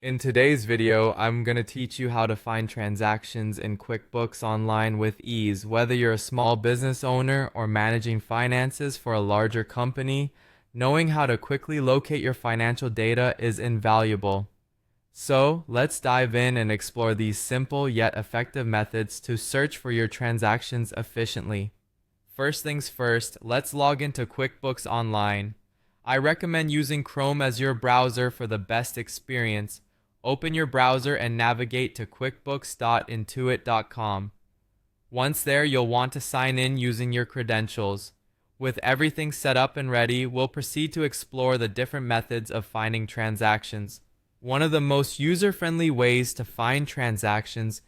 In today's video, I'm going to teach you how to find transactions in QuickBooks Online with ease. Whether you're a small business owner or managing finances for a larger company, knowing how to quickly locate your financial data is invaluable. So, let's dive in and explore these simple yet effective methods to search for your transactions efficiently. First things first, let's log into QuickBooks Online. I recommend using Chrome as your browser for the best experience. Open your browser and navigate to quickbooks.intuit.com. Once there, you'll want to sign in using your credentials. With everything set up and ready, we'll proceed to explore the different methods of finding transactions. One of the most user-friendly ways to find transactions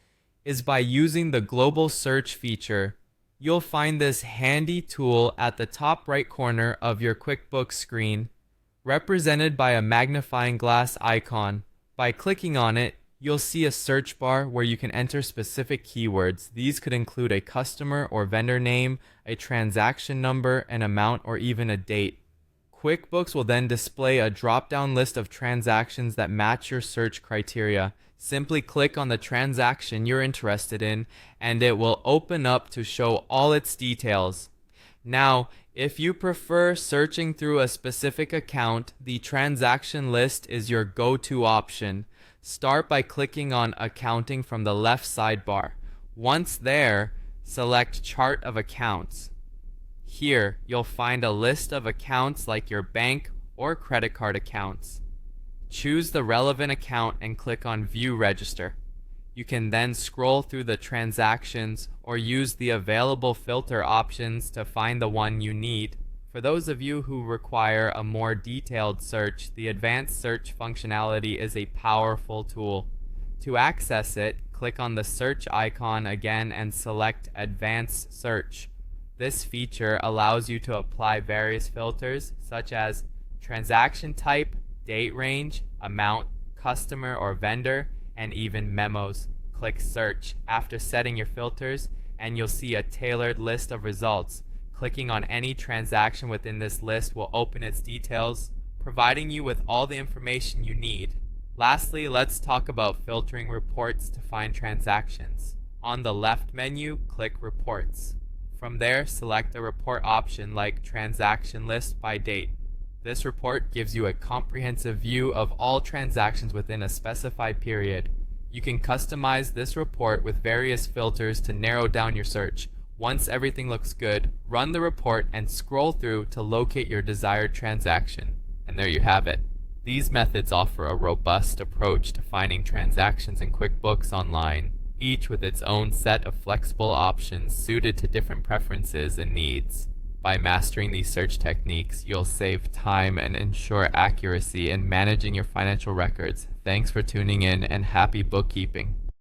is by using the global search feature. You'll find this handy tool at the top right corner of your QuickBooks screen, represented by a magnifying glass icon. By clicking on it, you'll see a search bar where you can enter specific keywords. These could include a customer or vendor name, a transaction number, an amount, or even a date. QuickBooks will then display a drop-down list of transactions that match your search criteria. Simply click on the transaction you're interested in, and it will open up to show all its details. Now, if you prefer searching through a specific account, the transaction list is your go-to option. Start by clicking on Accounting from the left sidebar. Once there, select Chart of Accounts. Here, you'll find a list of accounts like your bank or credit card accounts. Choose the relevant account and click on View Register. You can then scroll through the transactions or use the available filter options to find the one you need. For those of you who require a more detailed search, the advanced search functionality is a powerful tool. To access it, click on the search icon again and select Advanced Search. This feature allows you to apply various filters such as transaction type, date range, amount, customer or vendor, and even memos. Click Search after setting your filters and you'll see a tailored list of results. Clicking on any transaction within this list will open its details, providing you with all the information you need. Lastly, let's talk about filtering reports to find transactions. On the left menu, click Reports. From there, select a report option like Transaction List by Date. This report gives you a comprehensive view of all transactions within a specified period. You can customize this report with various filters to narrow down your search. Once everything looks good, run the report and scroll through to locate your desired transaction. And there you have it. These methods offer a robust approach to finding transactions in QuickBooks Online, each with its own set of flexible options suited to different preferences and needs. By mastering these search techniques, you'll save time and ensure accuracy in managing your financial records. Thanks for tuning in and happy bookkeeping.